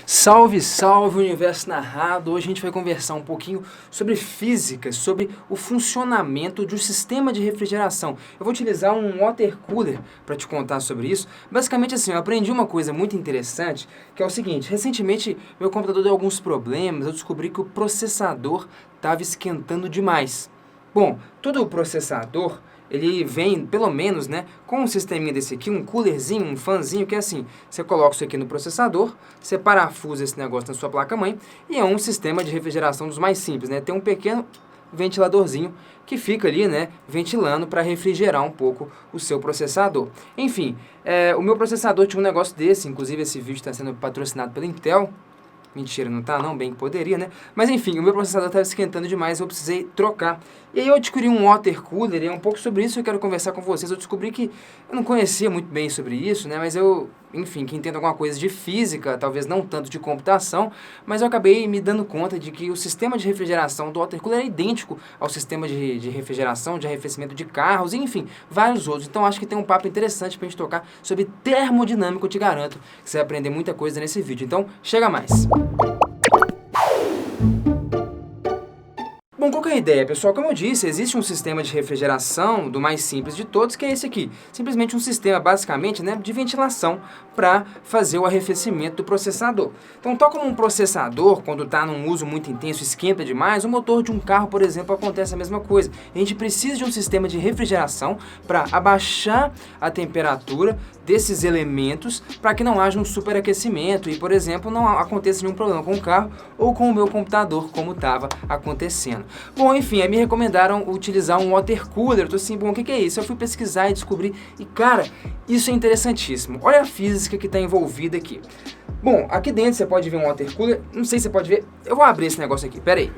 Salve, salve, Universo Narrado! Hoje a gente vai conversar um pouquinho sobre física, sobre o funcionamento de um sistema de refrigeração. Eu vou utilizar um water cooler para te contar sobre isso. Basicamente assim, eu aprendi uma coisa muito interessante, que é o seguinte: recentemente meu computador deu alguns problemas, eu descobri que o processador estava esquentando demais. Bom, todo o processador ele vem, pelo menos, né, com um sisteminha desse aqui, um coolerzinho, um fanzinho, que é assim, você coloca isso aqui no processador, você parafusa esse negócio na sua placa-mãe, e é um sistema de refrigeração dos mais simples, né, tem um pequeno ventiladorzinho que fica ali, né, ventilando para refrigerar um pouco o seu processador. Enfim, o meu processador tinha um negócio desse, inclusive esse vídeo está sendo patrocinado pela Intel. Mentira, não tá não, bem que poderia, né? Mas enfim, o meu processador estava esquentando demais, eu precisei trocar. E aí eu adquiri um water cooler, e é um pouco sobre isso que eu quero conversar com vocês. Eu descobri que eu não conhecia muito bem sobre isso, né? Mas enfim, que entendo alguma coisa de física, talvez não tanto de computação, mas eu acabei me dando conta de que o sistema de refrigeração do water cooler é idêntico ao sistema de refrigeração, de arrefecimento de carros, e enfim, vários outros. Então acho que tem um papo interessante pra gente tocar sobre termodinâmica, eu te garanto que você vai aprender muita coisa nesse vídeo. Então, chega mais! Bom, qual que é a ideia, pessoal? Como eu disse, existe um sistema de refrigeração do mais simples de todos, que é esse aqui. Simplesmente um sistema, basicamente, né, de ventilação para fazer o arrefecimento do processador. Então, tal como um processador, quando está num uso muito intenso, esquenta demais, o motor de um carro, por exemplo, acontece a mesma coisa. A gente precisa de um sistema de refrigeração para abaixar a temperatura desses elementos para que não haja um superaquecimento e, por exemplo, não aconteça nenhum problema com o carro ou com o meu computador, como estava acontecendo. Bom, enfim, aí me recomendaram utilizar um water cooler. Eu tô assim, bom, o que é isso? Eu fui pesquisar e descobri, e cara, isso é interessantíssimo. Olha a física que está envolvida aqui. Bom, aqui dentro você pode ver um water cooler, não sei se você pode ver, eu vou abrir esse negócio aqui, pera aí.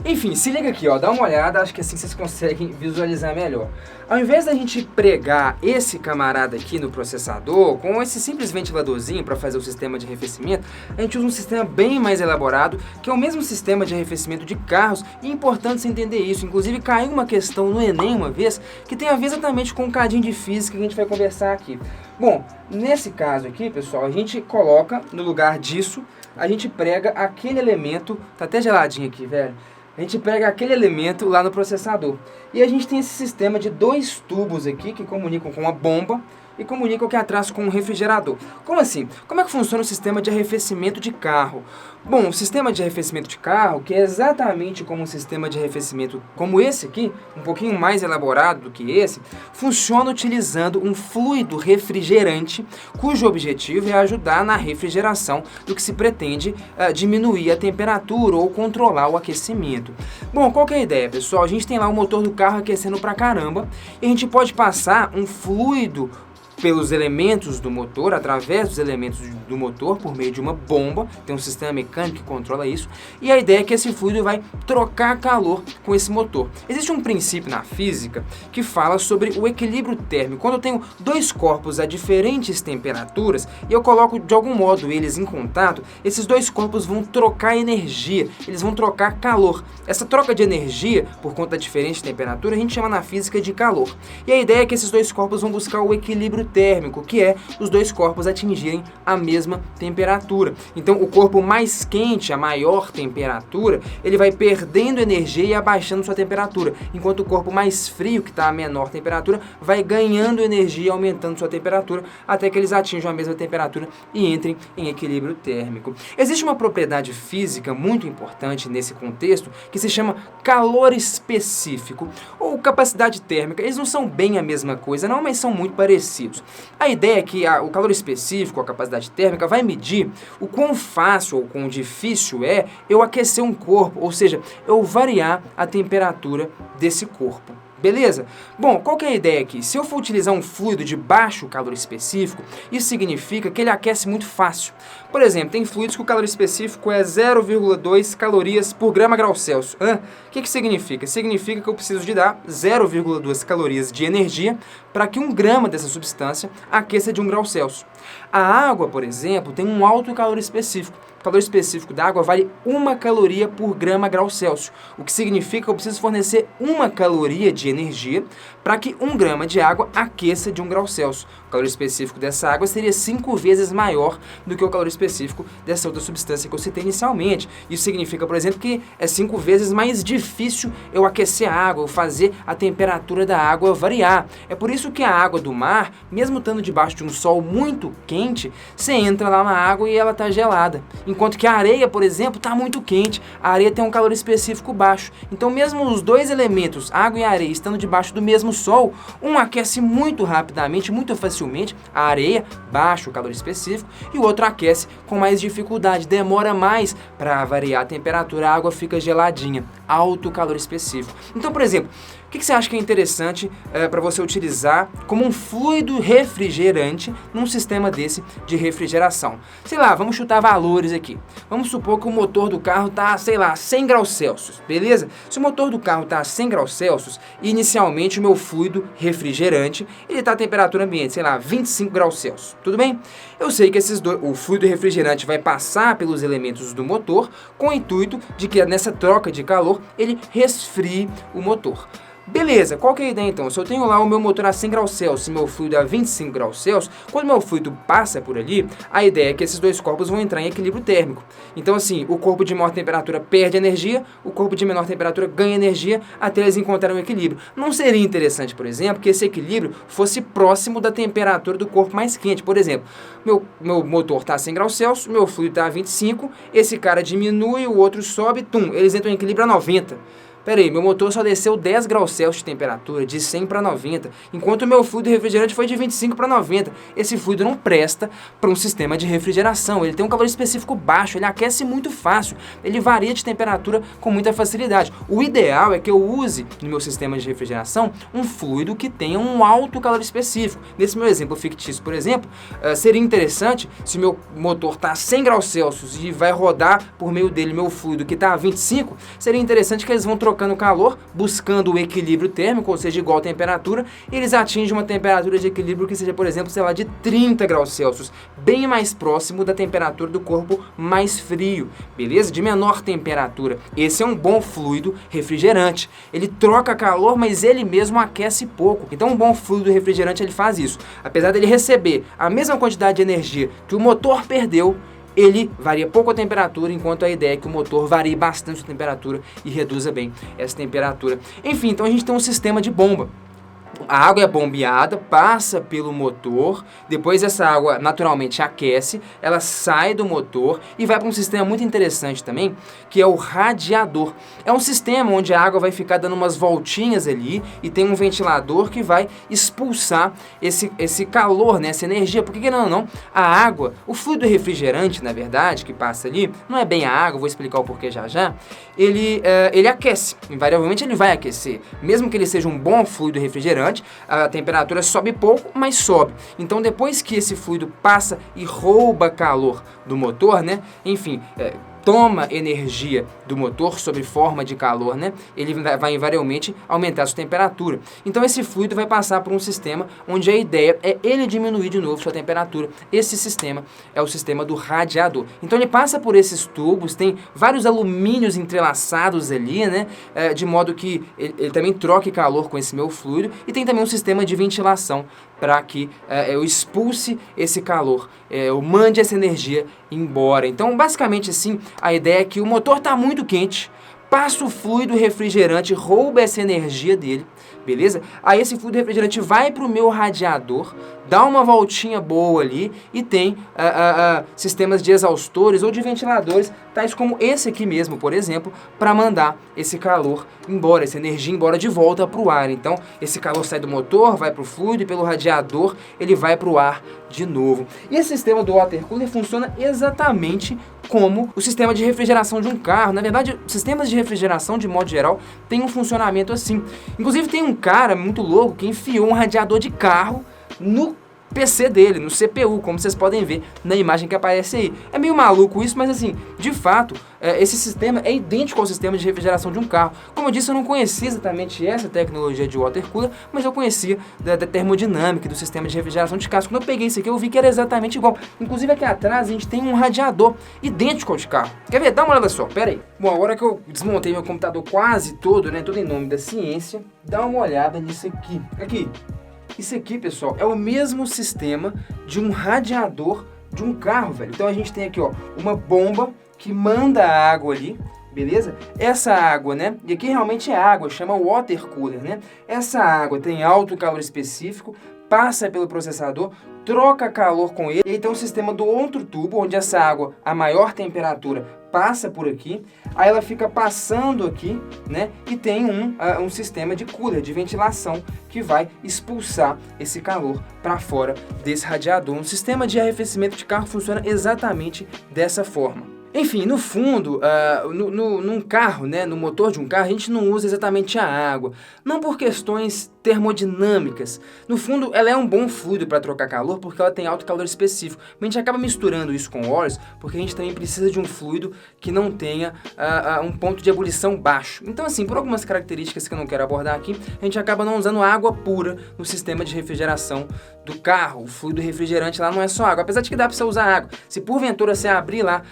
Enfim, se liga aqui, ó, dá uma olhada, acho que assim vocês conseguem visualizar melhor. Ao invés da gente pregar esse camarada aqui no processador, com esse simples ventiladorzinho para fazer o sistema de arrefecimento, a gente usa um sistema bem mais elaborado, que é o mesmo sistema de arrefecimento de carros, e é importante você entender isso. Inclusive caiu uma questão no Enem uma vez, que tem a ver exatamente com um cadinho de física que a gente vai conversar aqui. Bom, nesse caso aqui, pessoal, a gente coloca no lugar disso, a gente prega aquele elemento, tá até geladinho aqui, velho. A gente pega aquele elemento lá no processador. E a gente tem esse sistema de dois tubos aqui que comunicam com a bomba e comunicam aqui atrás com um refrigerador. Como assim? Como é que funciona o sistema de arrefecimento de carro? Bom, o sistema de arrefecimento de carro, que é exatamente como um sistema de arrefecimento como esse aqui, um pouquinho mais elaborado do que esse, funciona utilizando um fluido refrigerante, cujo objetivo é ajudar na refrigeração do que se pretende diminuir a temperatura ou controlar o aquecimento. Bom, qual que é a ideia, pessoal? A gente tem lá o motor do carro aquecendo pra caramba, e a gente pode passar um fluido pelos elementos do motor, através dos elementos do motor, por meio de uma bomba, tem um sistema mecânico que controla isso, e a ideia é que esse fluido vai trocar calor com esse motor. Existe um princípio na física que fala sobre o equilíbrio térmico. Quando eu tenho dois corpos a diferentes temperaturas e eu coloco de algum modo eles em contato, esses dois corpos vão trocar energia, eles vão trocar calor. Essa troca de energia, por conta da diferente temperatura, a gente chama na física de calor. E a ideia é que esses dois corpos vão buscar o equilíbrio térmico, que é os dois corpos atingirem a mesma temperatura. Então, o corpo mais quente, a maior temperatura, ele vai perdendo energia e abaixando sua temperatura, enquanto o corpo mais frio, que está a menor temperatura, vai ganhando energia e aumentando sua temperatura, até que eles atinjam a mesma temperatura e entrem em equilíbrio térmico. Existe uma propriedade física muito importante nesse contexto, que se chama calor específico, ou capacidade térmica. Eles não são bem a mesma coisa, não, mas são muito parecidos. A ideia é que o calor específico, a capacidade térmica, vai medir o quão fácil ou quão difícil é eu aquecer um corpo, ou seja, eu variar a temperatura desse corpo. Beleza? Bom, qual que é a ideia aqui? Se eu for utilizar um fluido de baixo calor específico, isso significa que ele aquece muito fácil. Por exemplo, tem fluidos que o calor específico é 0,2 calorias por grama grau Celsius. O que significa? Significa que eu preciso de dar 0,2 calorias de energia para que 1 grama dessa substância aqueça de 1 grau Celsius. A água, por exemplo, tem um alto calor específico. O calor específico da água vale 1 caloria por grama grau Celsius, o que significa que eu preciso fornecer 1 caloria de energia para que 1 grama de água aqueça de 1 grau Celsius. O calor específico dessa água seria 5 vezes maior do que o calor específico dessa outra substância que eu citei inicialmente. Isso significa, por exemplo, que é 5 vezes mais difícil eu aquecer a água, eu fazer a temperatura da água variar. É por isso que a água do mar, mesmo estando debaixo de um sol muito quente, você entra lá na água e ela está gelada. Enquanto que a areia, por exemplo, está muito quente. A areia tem um calor específico baixo. Então, mesmo os dois elementos, água e areia, estando debaixo do mesmo sol, um aquece muito rapidamente, muito facilmente, a areia, baixo o calor específico, e o outro aquece com mais dificuldade, demora mais para variar a temperatura, a água fica geladinha, alto calor específico. Então, por exemplo, o que você acha que é interessante para você utilizar como um fluido refrigerante num sistema desse de refrigeração? Sei lá, vamos chutar valores aqui. Vamos supor que o motor do carro está, sei lá, 100 graus Celsius, beleza? Se o motor do carro está a 100 graus Celsius, inicialmente o meu fluido refrigerante, ele está a temperatura ambiente, sei lá, 25 graus Celsius, tudo bem? Eu sei que o fluido refrigerante vai passar pelos elementos do motor com o intuito de que nessa troca de calor ele resfrie o motor. Beleza, qual que é a ideia então? Se eu tenho lá o meu motor a 100 graus Celsius e meu fluido a 25 graus Celsius, quando meu fluido passa por ali, a ideia é que esses dois corpos vão entrar em equilíbrio térmico. Então assim, o corpo de maior temperatura perde energia, o corpo de menor temperatura ganha energia até eles encontrarem um equilíbrio. Não seria interessante, por exemplo, que esse equilíbrio fosse próximo da temperatura do corpo mais quente? Por exemplo, meu motor está a 100 graus Celsius, meu fluido está a 25, esse cara diminui, o outro sobe, eles entram em equilíbrio a 90. Pera aí, meu motor só desceu 10 graus Celsius de temperatura, de 100 para 90, enquanto o meu fluido refrigerante foi de 25 para 90. Esse fluido não presta para um sistema de refrigeração, ele tem um calor específico baixo, ele aquece muito fácil, ele varia de temperatura com muita facilidade. O ideal é que eu use no meu sistema de refrigeração um fluido que tenha um alto calor específico. Nesse meu exemplo fictício, por exemplo, seria interessante se meu motor está a 100 graus Celsius e vai rodar por meio dele meu fluido que está a 25, seria interessante que eles vão trocando calor, buscando o equilíbrio térmico, ou seja, igual temperatura, e eles atingem uma temperatura de equilíbrio que seja, por exemplo, sei lá, de 30 graus Celsius, bem mais próximo da temperatura do corpo mais frio, beleza? De menor temperatura. Esse é um bom fluido refrigerante. Ele troca calor, mas ele mesmo aquece pouco. Então, um bom fluido refrigerante, ele faz isso. Apesar dele receber a mesma quantidade de energia que o motor perdeu, ele varia pouco a temperatura, enquanto a ideia é que o motor varie bastante a temperatura e reduza bem essa temperatura. Enfim, então a gente tem um sistema de bomba. A água é bombeada, passa pelo motor, depois essa água naturalmente aquece, ela sai do motor e vai para um sistema muito interessante também, que é o radiador. É um sistema onde a água vai ficar dando umas voltinhas ali e tem um ventilador que vai expulsar esse calor, né, essa energia. Porque não, a água, o fluido refrigerante, na verdade, que passa ali, não é bem a água, vou explicar o porquê já, ele aquece, invariavelmente ele vai aquecer. Mesmo que ele seja um bom fluido refrigerante, a temperatura sobe pouco, mas sobe. Então, depois que esse fluido passa e rouba calor do motor, né? Enfim, toma energia do motor sob forma de calor, né? Ele vai invariavelmente aumentar a sua temperatura. Então esse fluido vai passar por um sistema onde a ideia é ele diminuir de novo sua temperatura. Esse sistema é o sistema do radiador. Então ele passa por esses tubos, tem vários alumínios entrelaçados ali, né? De modo que ele também troque calor com esse meu fluido, e tem também um sistema de ventilação para que eu expulse esse calor, eu mande essa energia embora. Então, basicamente assim, a ideia é que o motor está muito quente, passa o fluido refrigerante, rouba essa energia dele, beleza? Aí esse fluido refrigerante vai para o meu radiador, dá uma voltinha boa ali e tem sistemas de exaustores ou de ventiladores, tais como esse aqui mesmo, por exemplo, para mandar esse calor embora, essa energia embora de volta para o ar. Então, esse calor sai do motor, vai para o fluido e pelo radiador ele vai para o ar de novo. E esse sistema do water cooler funciona exatamente como o sistema de refrigeração de um carro. Na verdade, sistemas de refrigeração, de modo geral, têm um funcionamento assim. Inclusive, tem um cara muito louco que enfiou um radiador de carro no PC dele, no CPU, como vocês podem ver na imagem que aparece aí. É meio maluco isso, mas assim, de fato, esse sistema é idêntico ao sistema de refrigeração de um carro. Como eu disse, eu não conhecia exatamente essa tecnologia de water cooler, mas eu conhecia da termodinâmica, do sistema de refrigeração de carros. Quando eu peguei isso aqui, eu vi que era exatamente igual. Inclusive aqui atrás a gente tem um radiador idêntico ao de carro. Quer ver? Dá uma olhada só, pera aí. Bom, agora que eu desmontei meu computador quase todo, né, tudo em nome da ciência, dá uma olhada nisso aqui. Aqui. Isso aqui, pessoal, é o mesmo sistema de um radiador de um carro, velho. Então a gente tem aqui, ó, uma bomba que manda a água ali, beleza? Essa água, né? E aqui realmente é água, chama water cooler, né? Essa água tem alto calor específico, passa pelo processador, troca calor com ele, e tem um sistema do outro tubo, onde essa água, a maior temperatura, passa por aqui, aí ela fica passando aqui, né? E tem um sistema de cooler, de ventilação, que vai expulsar esse calor para fora desse radiador. Um sistema de arrefecimento de carro funciona exatamente dessa forma. Enfim, no fundo, num carro, né, no motor de um carro, a gente não usa exatamente a água, não por questões termodinâmicas. No fundo, ela é um bom fluido para trocar calor porque ela tem alto calor específico. Mas a gente acaba misturando isso com óleos porque a gente também precisa de um fluido que não tenha um ponto de ebulição baixo. Então, assim, por algumas características que eu não quero abordar aqui, a gente acaba não usando água pura no sistema de refrigeração do carro. O fluido refrigerante lá não é só água, apesar de que dá para você usar água. Se porventura você abrir lá,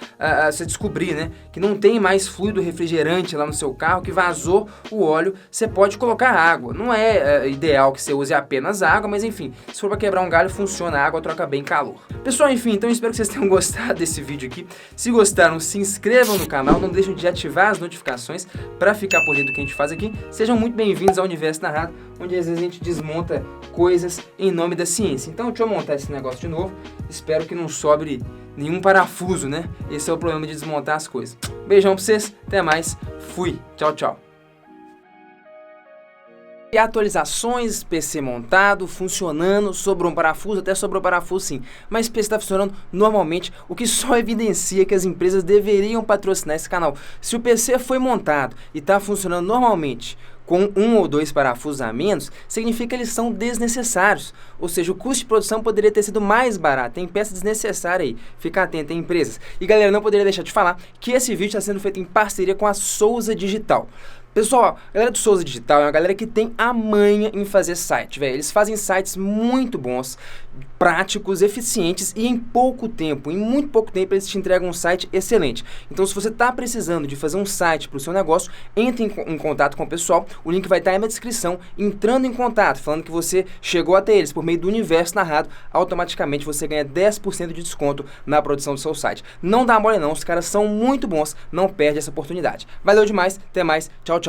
você descobrir, né, que não tem mais fluido refrigerante lá no seu carro, que vazou o óleo, você pode colocar água. Não é ideal que você use apenas água, mas enfim, se for para quebrar um galho, funciona, a água troca bem calor. Pessoal, enfim, então espero que vocês tenham gostado desse vídeo aqui. Se gostaram, se inscrevam no canal, não deixem de ativar as notificações para ficar por dentro do que a gente faz aqui. Sejam muito bem-vindos ao Universo Narrado, onde às vezes a gente desmonta coisas em nome da ciência. Então deixa eu montar esse negócio de novo, espero que não sobre nenhum parafuso, né? Esse é o problema de desmontar as coisas. Beijão pra vocês, até mais, fui, tchau, tchau. E atualizações, PC montado, funcionando, sobrou um parafuso, até sobrou parafuso sim, mas o PC está funcionando normalmente, o que só evidencia que as empresas deveriam patrocinar esse canal. Se o PC foi montado e está funcionando normalmente, com 1 ou 2 parafusos a menos, significa que eles são desnecessários. Ou seja, o custo de produção poderia ter sido mais barato. Tem peça desnecessária aí. Fica atento, em empresas. E galera, não poderia deixar de falar que esse vídeo está sendo feito em parceria com a Souza Digital. Pessoal, a galera do Souza Digital é uma galera que tem a manha em fazer site, velho. Eles fazem sites muito bons, práticos, eficientes e em pouco tempo, em muito pouco tempo eles te entregam um site excelente. Então se você está precisando de fazer um site para o seu negócio, entre em contato com o pessoal, o link vai estar aí na descrição, entrando em contato, falando que você chegou até eles por meio do Universo Narrado, automaticamente você ganha 10% de desconto na produção do seu site. Não dá mole não, os caras são muito bons, não perde essa oportunidade. Valeu demais, até mais, tchau, tchau.